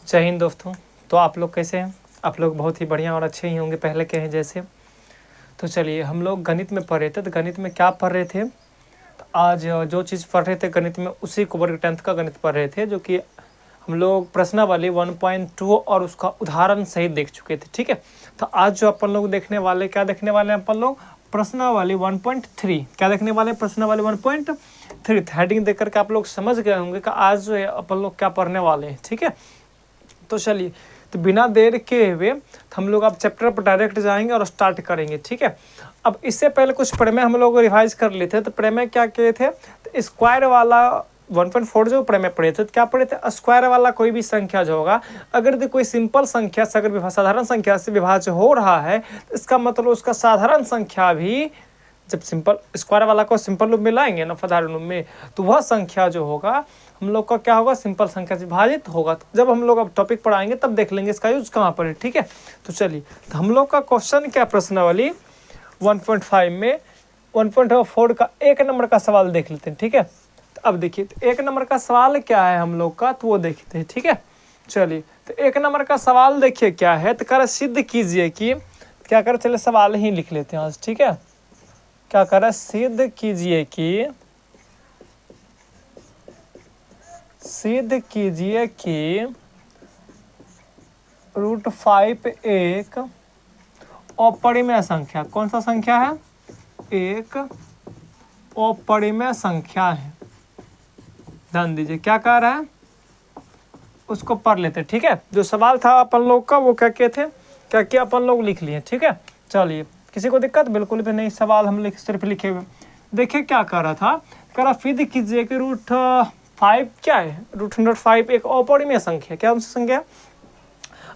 जय हिंद दोस्तों। तो आप लोग कैसे हैं? आप लोग बहुत ही बढ़िया और अच्छे ही होंगे पहले के हैं जैसे। तो चलिए, हम लोग गणित में पढ़ रहे थे। तो गणित में क्या पढ़ रहे थे? तो आज जो चीज़ पढ़ रहे थे गणित में, उसी को वर्ग 10th का गणित पढ़ रहे थे, जो कि हम लोग प्रश्नावली 1.2 और उसका उदाहरण सहित देख चुके थे। ठीक है। तो आज जो अपन लोग देखने वाले, क्या देखने वाले हैं अपन लोग? प्रश्नावली 1.3। क्या देखने वाले? प्रश्नावली 1.3। हेडिंग देख करके आप लोग समझ गए होंगे कि आज जो है अपन लोग क्या पढ़ने वाले हैं। ठीक है। तो चलिए, तो बिना देर के हुए हम लोग अब चैप्टर पर डायरेक्ट जाएंगे और स्टार्ट करेंगे। ठीक है। अब इससे पहले कुछ प्रमेय हम लोग रिवाइज कर लेते हैं। तो प्रमेय क्या किए थे? तो स्क्वायर वाला 1.4 जो प्रमेय पढ़े थे, तो क्या पढ़े थे? स्क्वायर वाला कोई भी संख्या जो होगा, अगर कोई सिंपल संख्या से अगर साधारण संख्या से विभाज्य हो रहा है, तो इसका मतलब उसका साधारण संख्या भी, जब सिंपल स्क्वायर वाला को सिंपल रूप में लाएंगे ना साधारण रूप में, तो वह संख्या जो होगा हम लोग का क्या होगा? सिंपल संख्या से विभाजित होगा। तो जब हम लोग अब टॉपिक पढ़ाएंगे तब देख लेंगे इसका यूज कहाँ पर है। ठीक है। तो चलिए, तो हम लोग का क्वेश्चन क्या, प्रश्नावली 1.5 में 1.4 का 1 नंबर का सवाल देख लेते हैं। ठीक है। तो अब देखिए, तो 1 नंबर का सवाल क्या है हम लोग का, तो वो देखते हैं। ठीक है। चलिए, तो 1 नंबर का सवाल देखिए क्या है। तो कह सिद्ध कीजिए कि, क्या करें, चलिए सवाल ही लिख लेते हैं आज। ठीक है। क्या करें? सिद्ध कीजिए कि, सिद्ध कीजिए कि √5 एक अपरिमेय संख्या, कौन सा संख्या है? एक अपरिमेय संख्या है। ध्यान दीजिए क्या कह रहा है, उसको पढ़ लेते। ठीक है। जो सवाल था अपन लोग का, वो क्या किए थे, क्या किया अपन लोग लिख लिए। ठीक है। चलिए, किसी को दिक्कत? बिल्कुल भी नहीं। सवाल हम सिर्फ लिखे हुए। देखिए क्या कर रहा था, कह रहा सिद्ध कीजिए कि √5 क्या है? √5 एक अपरिमेय संख्या। क्या उनसे संख्या?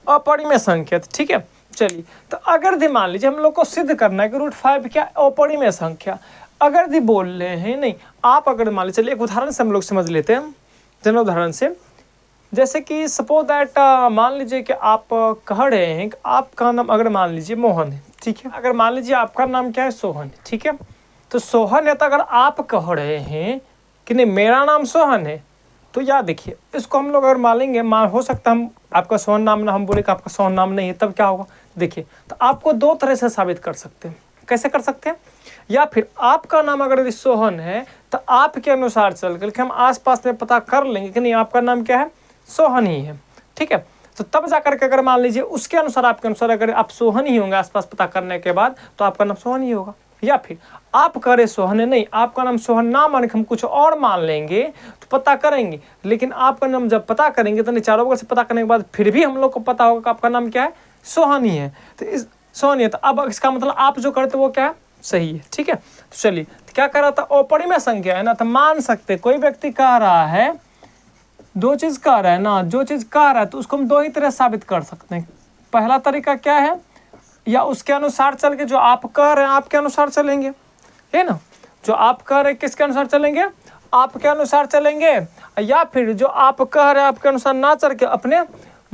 अपरिमेय संख्या। ठीक है। चलिए, तो अगर दी मान लीजिए हम लोग को सिद्ध करना है कि √5 क्या अपरिमेय संख्या, अगर दी बोल रहे हैं, नहीं आप अगर मान लीजिए, चलिए एक उदाहरण से हम लोग समझ लेते हैं, जन उदाहरण से। जैसे कि सपोज दैट मान लीजिए कि आप कह रहे हैं कि आपका नाम अगर मान लीजिए मोहन है। ठीक है। अगर मान लीजिए आपका नाम क्या है? सोहन। ठीक है। तो सोहन है, तो अगर आप कह रहे हैं कि नहीं मेरा नाम सोहन है, तो याद देखिए, इसको हम लोग अगर मान लेंगे, हो सकता है हम आपका सोहन नाम ना, हम बोले कि आपका सोहन नाम नहीं है, तब क्या होगा? देखिए, तो आपको दो तरह से साबित कर सकते हैं। कैसे कर सकते हैं? या फिर आपका नाम अगर सोहन है, तो आपके अनुसार चल कर हम आसपास में पता कर लेंगे कि नहीं आपका नाम क्या है? सोहन ही है। ठीक है। तो तब जाकर के अगर मान लीजिए उसके अनुसार, आपके अनुसार अगर आप सोहन ही होंगे आसपास पता करने के बाद, तो आपका नाम सोहन ही होगा। या फिर आप करे सोहन नहीं, आपका नाम सोहन ना मान के हम कुछ और मान लेंगे, तो पता करेंगे, लेकिन आपका नाम जब पता करेंगे तो चारों बगल से पता करने के बाद फिर भी हम लोग को पता होगा कि आपका नाम क्या है? सोहन ही है। तो इस सोहन है, तो अब इसका मतलब आप जो करते वो क्या है? सही है। ठीक है। तो चलिए, तो क्या कर रहा था? अपरिमेय संख्या है ना, तो मान सकते कोई व्यक्ति कह रहा है, दो चीज कह रहा है ना, जो चीज कह रहा है तो उसको हम दो ही तरह साबित कर सकते हैं। पहला तरीका क्या है? या उसके अनुसार चल के, जो आप कह रहे हैं आपके अनुसार चलेंगे, है ना। जो आप कह रहे हैं किसके अनुसार चलेंगे? आपके अनुसार चलेंगे। या फिर जो आप कह रहे हैं आपके अनुसार ना चल के अपने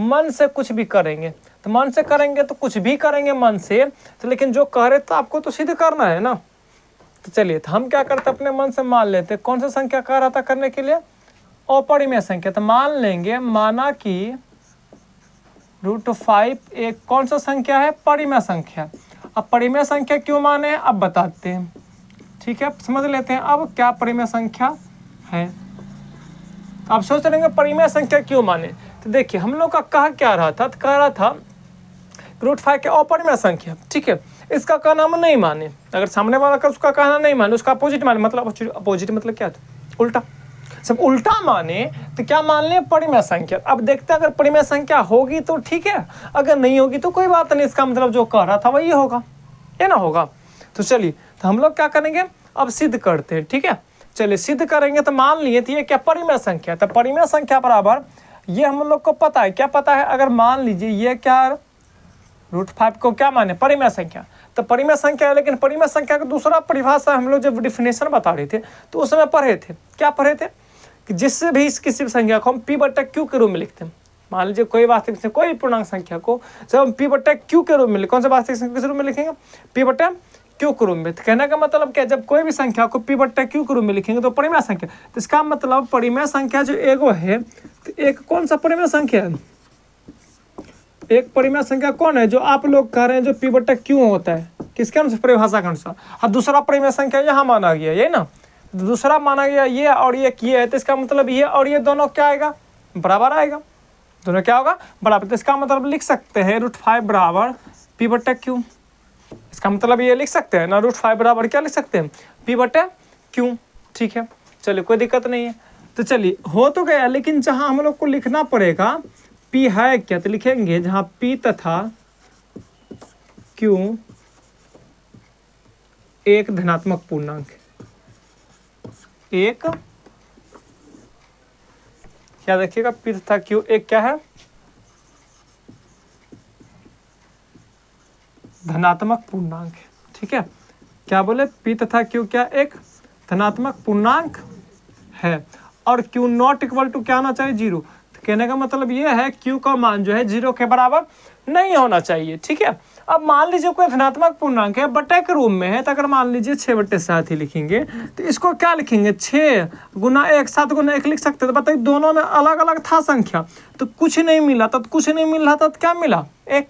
मन से कुछ भी करेंगे। तो मन से करेंगे तो कुछ भी करेंगे मन से, तो लेकिन जो कह रहे तो आपको तो सिद्ध करना है ना। तो चलिए, तो हम क्या करते अपने मन से मान लेते। कौन सा संख्या कह रहा था करने के लिए? अपरिमेय संख्या। तो मान लेंगे, माना कि √5 एक कौन सा संख्या है? परिमेय संख्या। अब परिमेय संख्या क्यों माने हैं अब बताते हैं। ठीक है, समझ लेते हैं अब क्या परिमेय संख्या है। आप सोच रहे हैं परिमेय संख्या क्यों माने? तो देखिए, हम लोग का कहा क्या रहा था, तो कह रहा था √5 के अपरिमेय संख्या। ठीक है। इसका कहना हम नहीं माने, अगर सामने वाला का उसका कहना नहीं माने, उसका अपोजिट माने, मतलब अपोजिट मतलब क्या था? उल्टा। सब उल्टा माने तो क्या मान लें? परिमेय संख्या। अब देखते हैं, अगर परिमेय संख्या होगी तो ठीक है, अगर नहीं होगी तो कोई बात नहीं, इसका मतलब जो कह रहा था वही होगा, ये ना होगा। तो चलिए, तो हम लोग क्या करेंगे, अब सिद्ध करते हैं। ठीक है। चलिए, सिद्ध करेंगे। तो मान लिए तो ये क्या? परिमेय संख्या। तो परिमेय संख्या बराबर, ये हम लोग को पता है, क्या पता है? अगर मान लीजिए ये क्या, √5 को क्या माने? परिमेय संख्या। तो परिमेय संख्या है, लेकिन परिमेय संख्या का दूसरा परिभाषा हम लोग जब डिफिनेशन बता रहे थे तो उस समय पढ़े थे। क्या पढ़े थे? कि जिससे भी किसी भी संख्या को हम P/Q के रूप में लिखते हैं। मान लीजिए कोई वास्तविक संख्या, कोई पूर्णांक संख्या को जब हम P/Q के रूप में, कौन सा वास्तविक संख्या किस रूप में लिखेंगे? P/Q के रूप में। तो कहने का मतलब क्या, जब कोई भी संख्या को P/Q के रूप में लिखेंगे तो परिमेय संख्या। तो इसका मतलब परिमेय संख्या जो एगो है, तो एक कौन सा परिमेय संख्या है? एक परिमेय संख्या कौन है जो आप लोग कह रहे हैं जो पी बटा क्यों होता है, किसके अनुसार, परिभाषा के अनुसार। और दूसरा परिमेय संख्या यहाँ माना गया, ये ना दूसरा माना गया ये और ये है, तो इसका मतलब ये और ये दोनों क्या आएगा, बराबर आएगा, दोनों क्या होगा, बराबर। तो इसका मतलब लिख सकते हैं √5 बराबर पी बटा क्यू, इसका मतलब ये लिख सकते हैं ना, √5 बराबर क्या लिख सकते हैं, पी बटा क्यू। ठीक है, चलिए कोई दिक्कत नहीं है। तो चलिए हो तो गया, लेकिन जहाँ हम लोग को लिखना पड़ेगा पी है क्या, तो लिखेंगे जहाँ पी तथा क्यू एक धनात्मक पूर्णांक, एक क्या देखिएगा, पी तथा क्यू एक क्या है, धनात्मक पूर्णांक। ठीक है, क्या बोले, पी तथा क्यू क्या एक धनात्मक पूर्णांक है, और क्यू नॉट इक्वल टू क्या होना चाहिए, 0। तो कहने का मतलब ये है क्यू का मान जो है 0 के बराबर नहीं होना चाहिए। ठीक है, अब मान लीजिए कोई धनात्मक पूर्णांक है, बटे के रूप में है, तो अगर मान लीजिए 6/7 ही लिखेंगे, तो इसको क्या लिखेंगे, 6 गुना 1 7 गुना 1 लिख सकते हैं। तो बताइए दोनों में अलग अलग था संख्या, तो कुछ नहीं मिला, तो कुछ नहीं मिल रहा था, तो क्या मिला, 1,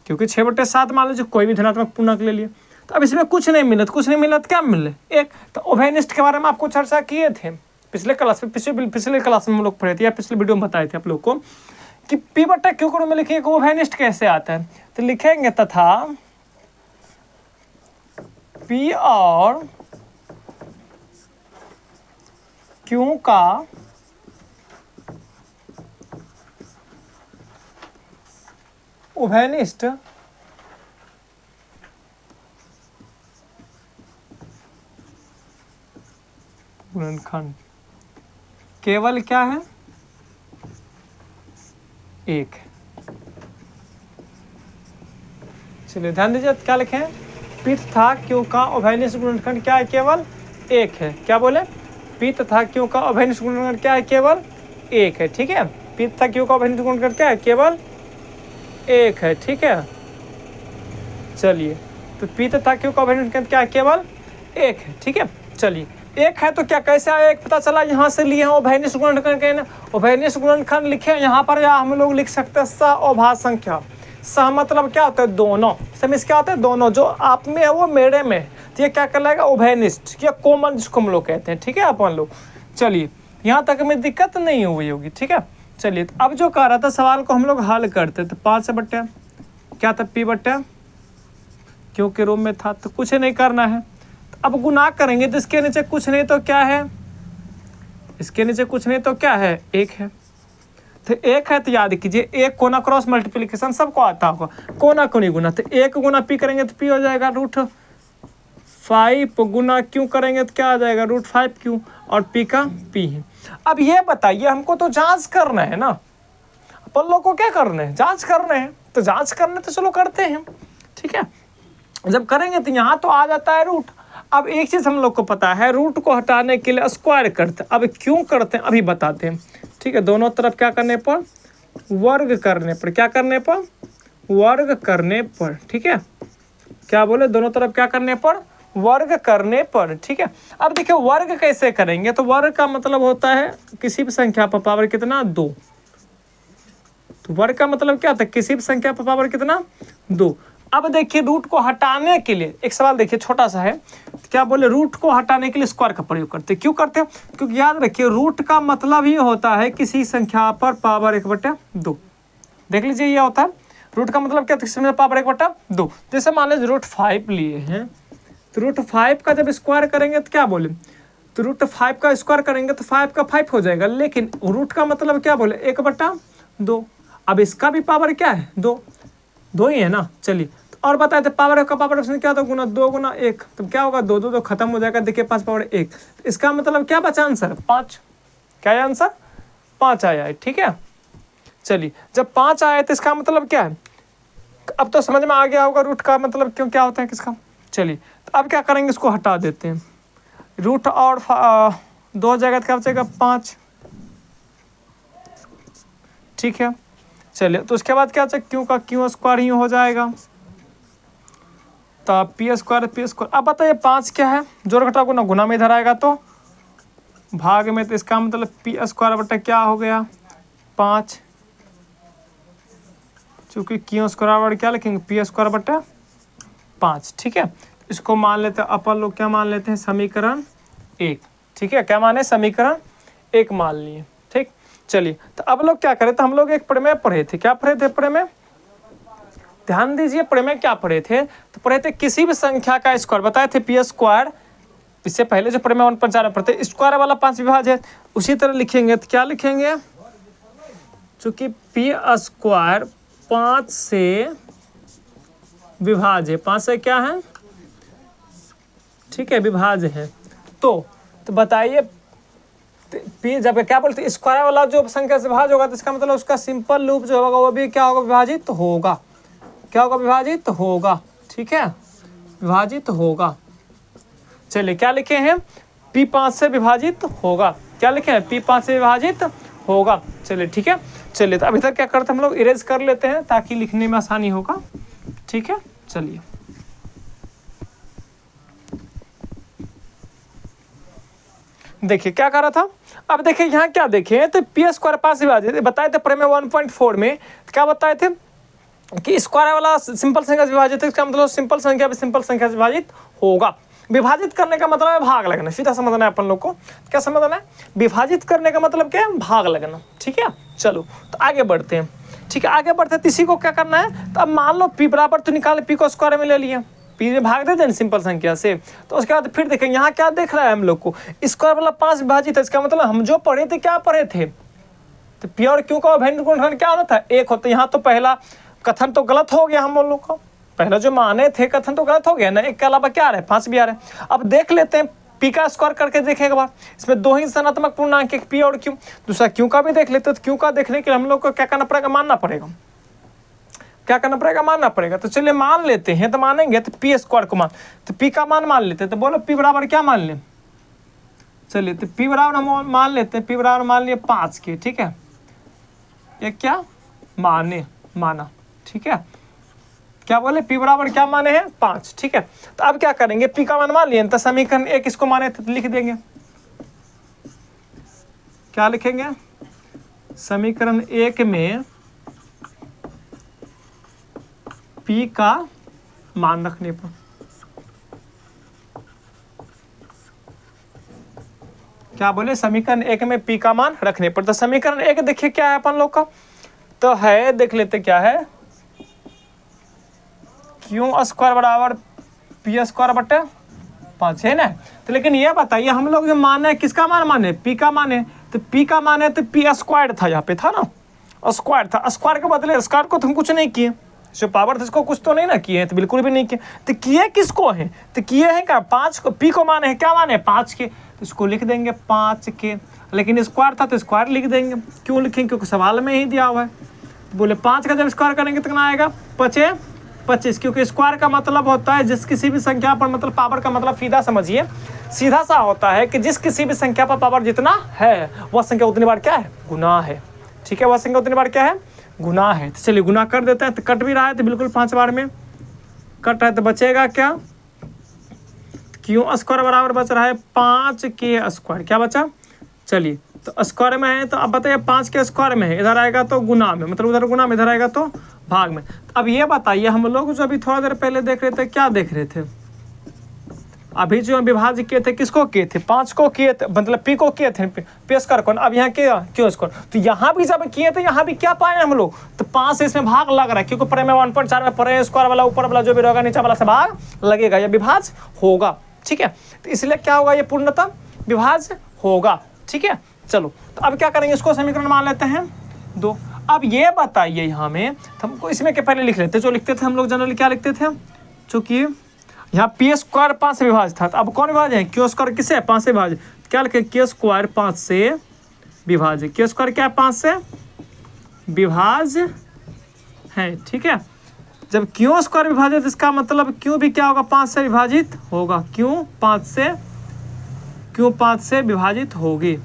क्योंकि 6/7 मान लीजिए कोई भी धनात्मक पूर्णांक ले लिया। तो अब इसमें कुछ नहीं मिला, तो कुछ नहीं मिला तो क्या मिले, 1। तो उभयनिष्ठ के बारे में आपको चर्चा किए थे पिछले क्लास में, पिछले क्लास में हम लोग पढ़े थे, या पिछले वीडियो में बताए थे आप लोग को कि पी बटा क्यू के रूप में लिखिए उभयनिष्ठ कैसे आता है। तो लिखेंगे तथा पी और क्यू का उभयनिष्ठ गुणनखंड केवल क्या है, 1। चलिए ध्यान दीजिए क्या लिखे हैं, पी तथा क्यू का उभयनिष्ठ गुणनखंड क्या है, केवल 1 है। क्या बोले, पी तथा क्यू का उभयनिष्ठ गुणनखंड क्या है, केवल 1 है। ठीक है, पी तथा क्यू का उभयनिष्ठ गुणनखंड क्या है, केवल 1 है। ठीक है, चलिए तो पी तथा क्यू का उभयनिष्ठ गुणनखंड क्या है, केवल 1 है। ठीक है, चलिए 1 है तो क्या कैसे आया, 1 पता चला, यहाँ से लिए हैं उभयनिष्ठ गुणनखंड, उभयनिष्ठ गुणनखंड लिखे यहाँ पर, या हम लोग लिख सकते हैं सहअभाज्य संख्या। सह मतलब क्या होता है, दोनों, समिस क्या होता है, दोनों, जो आप में है वो मेरे में है, तो ये क्या कहलाएगा, उभयनिष्ठ या कॉमन जिसको हम लोग कहते हैं। ठीक है अपन लोग, चलिए यहाँ तक में दिक्कत नहीं हुई होगी। ठीक है, चलिए तो अब जो कह रहा था सवाल को हम लोग हल करते, तो 5 क्या था, पी बटा क्यू के रूप में था, तो कुछ नहीं करना है। अब गुना करेंगे तो इसके नीचे कुछ नहीं तो क्या है, इसके नीचे कुछ नहीं तो क्या है, 1 है। तो 1 है तो याद कीजिए 1 कोना क्रॉस मल्टीप्लिकेशन सबको आता होगा, कोना को नहीं गुना, तो 1 गुना पी करेंगे तो पी हो जाएगा √5 गुना क्यू करेंगे तो क्या आ जाएगा, √5 क्यू, और पी का पी है। अब ये बताइए हमको तो जांच करना है ना, अपन लोग को क्या करना है, जांच करना है, तो जांच करने तो चलो करते हैं। ठीक है, जब करेंगे तो यहाँ तो आ जाता है रूट। अब एक चीज़ हम लोग को पता है, रूट को हटाने के लिए स्क्वायर करते हैं। अब क्यों करते हैं अभी बताते हैं। ठीक है, दोनों तरफ क्या करने पर, वर्ग करने पर, क्या करने पर, वर्ग करने पर। ठीक है, क्या बोले, दोनों तरफ क्या करने पर, वर्ग करने पर। ठीक है, अब देखिए वर्ग कैसे करेंगे, तो वर्ग का मतलब होता है किसी भी संख्या पर पावर कितना, 2। तो वर्ग का मतलब क्या होता है, किसी भी संख्या पर पावर कितना, 2। अब देखिए रूट को हटाने के लिए एक सवाल देखिए छोटा सा है, क्या बोले, रूट को हटाने के लिए स्क्वायर का प्रयोग करते हैं। क्यों करते हैं, क्योंकि याद रखिए रूट का मतलब ही होता है किसी संख्या पर पावर 1/2। देख लीजिए ये होता है रूट का मतलब क्या, किसी में पावर 1/2। जैसे मान लीजिए √5 लिए हैं, तो √5 का जब स्क्वायर करेंगे तो क्या बोले, तो √5 का स्क्वायर करेंगे तो 5 का 5 हो जाएगा, लेकिन रूट का मतलब क्या बोले, 1/2। अब इसका भी पावर क्या है, 2 ही है ना। चलिए और बताए थे पावर का पावर ऑप्शन क्या होता है, गुना 2 गुना 1, तो क्या होगा, 2 2 तो खत्म हो जाएगा। देखिए 5 पावर 1, इसका मतलब क्या बचा आंसर, 5। क्या है आंसर, 5 आया है। ठीक है, चलिए जब 5 आया तो इसका मतलब क्या है, अब तो समझ में आ गया होगा रूट का मतलब क्यों क्या होता है किसका। चलिए तो अब क्या करेंगे, इसको हटा देते हैं, रूट और 2 जगह क्या बचेगा, 5। ठीक है, चलिए तो उसके बाद क्या बचेगा, क्यू का क्यू स्क्वायर ही हो जाएगा, तो पी स्क्वायर। अब बताइए 5 क्या है, जोड़ घटा गुना, गुना में इधर आएगा तो भाग में, तो इसका मतलब पी स्क्वायर बटा क्या हो गया, 5। चूंकि क्यू स्क्वायर बराबर क्या लिखेंगे, पी स्क्वायर बटा 5। ठीक है, इसको मान लेते हैं अपन लोग, क्या मान लेते हैं, समीकरण 1। ठीक है, क्या माने, समीकरण 1 मान लिए। ठीक, चलिए तो अब लोग क्या करें, तो हम लोग एक प्रमेय पढ़े थे, क्या पढ़े थे प्रमेय, ध्यान दीजिए प्रमेय क्या पढ़े थे, तो पढ़े थे किसी भी संख्या का स्क्वायर, बताए थे पी स्क्वायर, इससे पहले जो प्रमेय 1.4 में पढ़ते, स्क्वायर वाला 5 विभाज्य है, उसी तरह लिखेंगे तो क्या लिखेंगे, चूंकि पी स्क्वायर 5 से विभाज्य, 5 से क्या है, ठीक है, विभाज्य है, तो बताइए पी जब क्या बोलते, स्क्वायर वाला जो संख्या से विभाज्य होगा तो इसका मतलब उसका सिंपल रूप जो होगा वो भी क्या होगा, विभाजित होगा, क्या होगा, विभाजित होगा। ठीक है, विभाजित होगा। चलिए क्या लिखे हैं, पी 5 से विभाजित होगा, क्या लिखे हैं, पी 5 से विभाजित होगा। चलिए ठीक है, चलिए तो अभी तक क्या करते हैं हम लोग, इरेज कर लेते हैं ताकि लिखने में आसानी होगा। ठीक है, चलिए देखिए क्या कर रहा था, अब देखिए यहाँ क्या देखे, तो पी स्क्वायर 5 से विभाजित, बताए थे प्रमेय 1.4 में क्या बताए थे कि स्क्वायर वाला सिंपल संख्या से विभाजित है, इसका मतलब सिंपल संख्या भी सिंपल संख्या से विभाजित होगा। विभाजित करने का मतलब है भाग लगना, सीधा समझना है अपन लोग को, क्या समझना है, विभाजित करने का मतलब क्या है, भाग लगना। ठीक है, चलो तो आगे बढ़ते हैं। ठीक है, आगे बढ़ते हैं, इसी को क्या करना है, तो अब मान लो पी बराबर तो निकाले, पी को स्क्वायर में ले लिया, पी में भाग दे दें सिंपल संख्या से, तो उसके बाद फिर देखें यहाँ क्या देख रहा है हम लोग को, स्क्वायर वाला 5 विभाजित है, इसका मतलब हम जो पढ़े थे क्या पढ़े थे, तो पी और क्यू का अभिन्न गुणनखंड क्या होता था, 1 होता है। यहाँ तो पहला कथन तो गलत हो गया हम लोग का, पहला जो माने थे कथन तो गलत हो गया ना, 1 के अलावा क्या आ रहा है, 5 भी आ रहा है। अब देख लेते हैं पी का स्क्वायर करके देखें एक बार, इसमें 2 ही धनात्मक पूर्णांक, एक पी और क्यू, दूसरा क्यू का भी देख लेते हैं। तो क्यू का देखने के लिए हम लोग को क्या करना पड़ेगा, मानना पड़ेगा, क्या करना पड़ेगा, मानना पड़ेगा। तो चलिए मान लेते हैं, तो मानेंगे तो पी स्क्वायर को तो पी का मान लेते हैं, तो बोलो पी बराबर क्या मान लें, चलिए तो पी बराबर हम मान लेते हैं, पी बराबर मान लिए 5 के। ठीक है, ये क्या माना, ठीक है, क्या बोले, पी बराबर क्या माने हैं, 5। ठीक है, तो अब क्या करेंगे, पी का मान लिए तो समीकरण 1 इसको माने थे तो लिख देंगे, क्या लिखेंगे, समीकरण 1 में पी का मान रखने पर, क्या बोले, समीकरण 1 में पी का मान रखने पर, तो समीकरण 1 देखिए क्या है अपन लोग का, तो है, देख लेते क्या है, क्यू स्क्वायर बराबर पी स्क्वायर बटे 5 है ना। तो लेकिन ये बताइए हम लोग जो माने किसका मान माने, पी का माने, तो पी का माने तो पी स्क्वायर था, यहाँ पे था ना, स्क्वायर था, स्क्वायर के बदले स्क्वायर को तो हम कुछ नहीं किए, जो पावर था इसको कुछ तो नहीं ना किए, तो बिल्कुल भी नहीं किए, तो किए किसको है, तो किए हैं क्या, 5 को, पी को माने हैं, क्या माने 5 के, तो इसको लिख देंगे 5 के, लेकिन स्क्वायर था तो स्क्वायर लिख देंगे, क्यों लिखेंगे, क्योंकि सवाल में ही दिया हुआ है। तो बोले 5 का जब स्क्वायर करेंगे तो कितना आएगा, 25, क्योंकि स्क्वायर का मतलब होता है जिस किसी भी संख्या पर, मतलब पावर का मतलब सीधा समझिए, सीधा सा होता है कि जिस किसी भी संख्या पर पावर जितना है वह संख्या उतनी बार क्या है, गुना है। ठीक है, वह संख्या उतनी बार क्या है, गुना है। तो चलिए गुना कर देते हैं, तो कट भी रहा है तो बिल्कुल 5 बार में कट है, तो बचेगा क्या, क्यू स्क्वायर बराबर बच रहा है 5 के स्क्वायर, क्या बचा, चलिए तो स्क्वायर में है, तो अब बताइए 5 के स्क्वायर में है, इधर आएगा तो गुना में, मतलब उधर गुना में, इधर आएगा तो भाग में। अब ये बताइए हम लोग जो अभी थोड़ा देर पहले देख रहे थे, क्या देख रहे थे, अभी जो विभाज्य किए थे किसको किए थे, 5 को किए थे, मतलब पी को किए थे, पी स्क्वायर को, अब यहाँ किया क्यू स्क्वायर, तो यहाँ भी जब किए थे यहाँ भी क्या पाए हम लोग, तो 5 से इसमें भाग लग रहा है, क्योंकि प्रमेय 1.4 में परे स्क्वायर वाला ऊपर वाला जो भी रहेगा नीचे वाला से भाग लगेगा, यह विभाज्य होगा। ठीक है, तो इसलिए क्या होगा, ये पूर्णतः विभाज्य होगा। ठीक है, चलो तो अब क्या करेंगे, इसको समीकरण मान लेते हैं 2। अब ये बताइए यहाँ में, हमको इसमें के पहले लिख लेते, जो लिखते थे हम लोग जनरली क्या लिखते थे, चूंकि यहाँ पी स्क्वायर 5 से विभाज्य था, तो अब कौन विभाज्य है, क्यू स्क्वायर किससे है, 5 से विभाज्य, क्या लिखे, क्यू स्क्वायर 5 से विभाज्य, क्यू स्क्वायर क्या है, 5 से विभाज्य है। ठीक है, जब क्यू स्क्वायर विभाजित, इसका मतलब क्यू भी क्या होगा, 5 से विभाजित होगा, क्यू 5 से विभाजित होगी।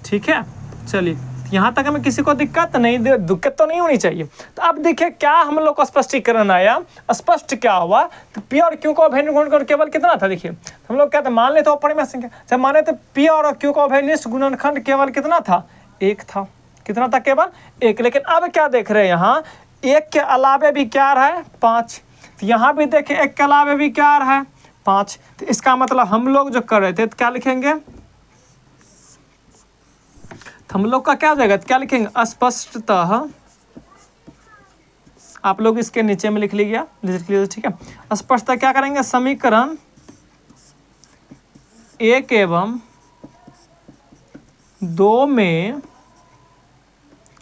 ठीक है, चलिए यहाँ तक हमें किसी को दिक्कत तो नहीं होनी चाहिए। तो अब देखिए क्या हम लोग को स्पष्टीकरण आया, स्पष्ट क्या हुआ, तो पी और क्यू का अभिन्न गुणनखंड केवल कितना था, देखिए हम लोग क्या था, मान लेते अपरिमेय संख्या, जब माने तो पी और क्यू का अभिन्न गुणनखंड केवल कितना था, 1 था। कितना था? केवल 1। लेकिन अब क्या देख रहे हैं यहाँ, 1 के अलावे भी क्या आ रहा है? 5। तो यहाँ भी देखें 1 के अलावे भी क्या आ रहा है? 5। तो इसका मतलब हम लोग जो कर रहे थे तो क्या लिखेंगे? तो हम लोग का क्या हो जाएगा? तो क्या लिखेंगे? स्पष्टतः, आप लोग इसके नीचे में लिख लीजिए, ठीक है। स्पष्टतः क्या करेंगे? समीकरण 1 एवं 2 में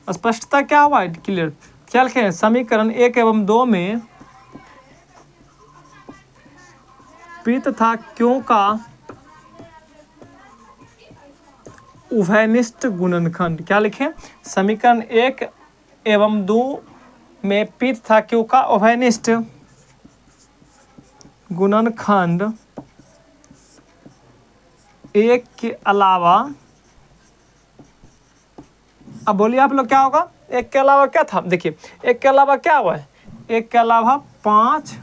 स्पष्टता क्या हुआ? क्लियर। क्या लिखें? समीकरण 1 एवं 2 में पी तथा क्यों का उभयनिष्ठ गुणनखंड। क्या लिखें? समीकरण 1 एवं 2 में पी तथा क्यों का उभयनिष्ठ गुणनखंड 1 के अलावा, अब बोलिए आप लोग क्या होगा? 1 के अलावा क्या था? देखिए 1 के अलावा क्या हुआ है? 1 के अलावा 5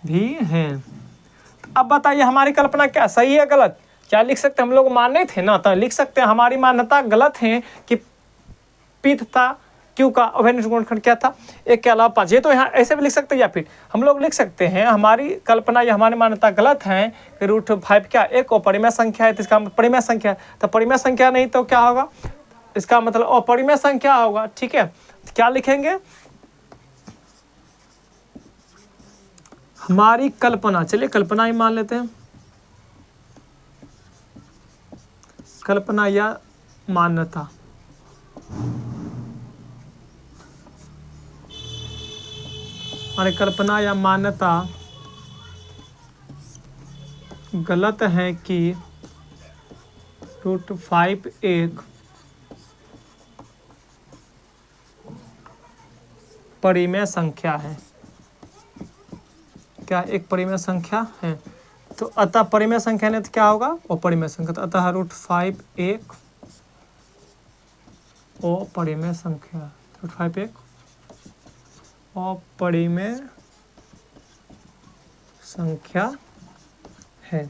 भी हैं। तो अब बताइए हमारी कल्पना क्या सही है गलत? क्या लिख सकते? हम लोग माने थे ना, तो लिख सकते हैं हमारी मान्यता गलत है कि पी तथा क्यू का उभयनिष्ठ गुणनखंड क्या था? 1 के अलावा 5। ये तो यहाँ ऐसे भी लिख सकते हैं, या फिर हम लोग लिख सकते हैं हमारी कल्पना या हमारी मान्यता गलत है कि √5 क्या 1 अपरिमेय संख्या है, तो इसका परिमेय संख्या है। तो परिमेय संख्या नहीं तो क्या होगा? इसका मतलब अपरिमेय संख्या होगा, ठीक है। तो क्या लिखेंगे? हमारी कल्पना, चलिए कल्पना ही मान लेते हैं, कल्पना या मान्यता, हमारी कल्पना या मान्यता गलत है कि √5 एक परिमेय संख्या है। क्या एक परिमेय संख्या है? तो अतः परिमेय संख्या नहीं तो क्या होगा? अपरिमेय संख्या। तो अतः √5 एक अपरिमेय संख्या, √5 एक अपरिमेय संख्या है,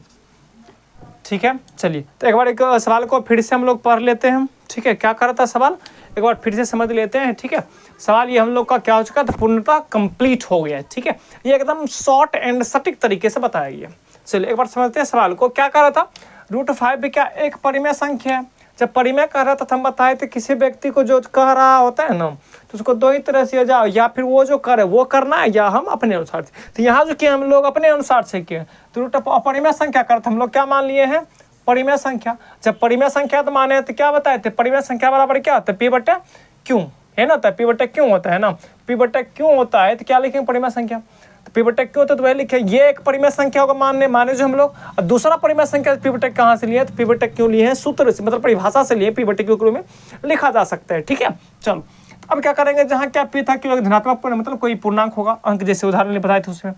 ठीक है। चलिए तो एक बार एक सवाल को फिर से हम लोग पढ़ लेते हैं, ठीक है। क्या कर रहा था सवाल, एक बार फिर से समझ लेते हैं, ठीक है। सवाल ये हम लोग का क्या हो चुका था? पूर्णतः कंप्लीट हो गया है, ठीक है। ये एकदम शॉर्ट एंड सटीक तरीके से बताया गया। चलिए एक बार समझते हैं सवाल को। क्या कर रहा था? √5 भी क्या एक परिमेय संख्या है। जब परिमेय कह रहा था तो हम बताए थे किसी व्यक्ति को जो कह रहा होता है ना, तो उसको दो ही तरह से जाओ, या फिर वो जो करे वो करना है, या हम अपने अनुसार से। तो यहाँ जो किए हम लोग अपने अनुसार से किए, तो अपरिमेय संख्या करते हम लोग क्या मान लिए हैं? परिमेय संख्या। जब परिमेय संख्या तो माने तो क्या बताए थे? परिमेय संख्या बराबर क्या होता है? P/Q है ना। तो P/Q होता है ना। P/Q होता है तो क्या लिखेंगे? परिमेय संख्या। तो P/Q होता है तो वही लिखे, ये एक परिमेय संख्या होगा माने जो हम लोग। और दूसरा परिमेय संख्या P/Q कहाँ से लिए? तो P/Q लिए हैं सूत्र से, मतलब परिभाषा से लिए, P/Q के रूप में लिखा जा सकता है, ठीक है। चलो अब क्या करेंगे? जहाँ क्या P था Q धनात्मक मतलब कोई पूर्णांक होगा, अंक जैसे उदाहरण बताए थे उसमें।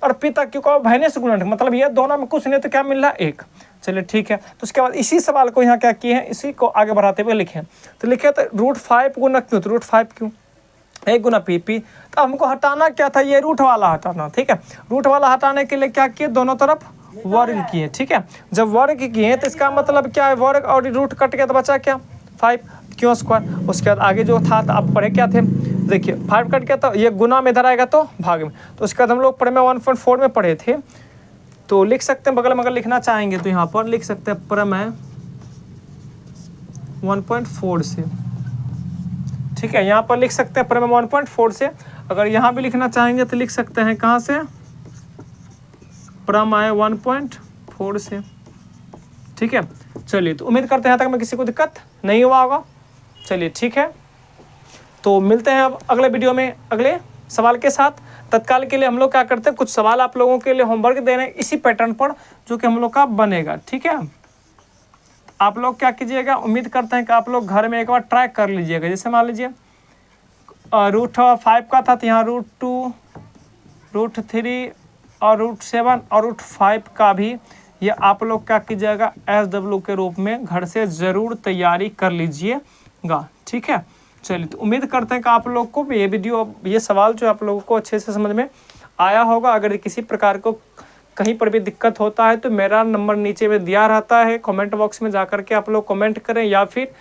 और P था Q का उभयनिष्ठ गुणनखंड, मतलब ये दोनों में कुछ नहीं तो क्या मिल रहा है? 1। चलिए ठीक है। तो उसके बाद इसी सवाल को यहाँ क्या किए हैं? इसी को आगे बढ़ाते हुए लिखे। तो लिखे तो √5 गुना क्यों? तो √5 क्यों 1 गुना P। तो हमको हटाना क्या था? ये रूट वाला हटाना, ठीक है। रूट वाला हटाने के लिए क्या किए? दोनों तरफ वर्ग किए, ठीक है। जब वर्ग किए तो इसका मतलब क्या है? वर्ग और रूट कट गया तो बचा क्या? 5 क्यों स्क्वायर। उसके बाद आगे जो था तो आप पढ़े क्या थे? देखिए 5 कट गया तो ये गुना में इधर आएगा तो भाग में। तो उसके बाद हम लोग प्रमेय 1.4 में पढ़े थे, तो लिख सकते हैं बगल में, अगर लिखना चाहेंगे तो यहाँ पर लिख सकते हैं प्रमेय 1.4 से, ठीक है। यहाँ पर लिख सकते हैं प्रमेय 1.4 से। अगर यहाँ भी लिखना चाहेंगे तो लिख सकते हैं कहाँ से? प्रमेय 1.4 से, ठीक है। चलिए तो उम्मीद करते हैं यहाँ तक में किसी को दिक्कत नहीं हुआ होगा। चलिए ठीक है, तो मिलते हैं अब अगले वीडियो में अगले सवाल के साथ। तत्काल के लिए हम लोग क्या करते हैं, कुछ सवाल आप लोगों के लिए होमवर्क दे रहे हैं इसी पैटर्न पर, जो कि हम लोग का बनेगा, ठीक है। आप लोग क्या कीजिएगा, उम्मीद करते हैं कि आप लोग घर में एक बार ट्राई कर लीजिएगा। जैसे मान लीजिए √5 का था तो यहाँ √2, √3 और √7 और √5 का भी ये आप लोग क्या कीजिएगा SW के रूप में घर से ज़रूर तैयारी कर लीजिएगा, ठीक है। चलिए तो उम्मीद करते हैं कि आप लोग को ये वीडियो, ये सवाल जो आप लोगों को अच्छे से समझ में आया होगा। अगर किसी प्रकार को कहीं पर भी दिक्कत होता है तो मेरा नंबर नीचे में दिया रहता है, कमेंट बॉक्स में जा कर के आप लोग कमेंट करें, या फिर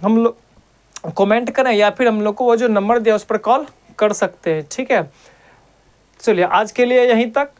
हम लोग कमेंट करें या फिर हम लोग को वो जो नंबर दिया उस पर कॉल कर सकते हैं। ठीक है, चलिए आज के लिए यहीं तक।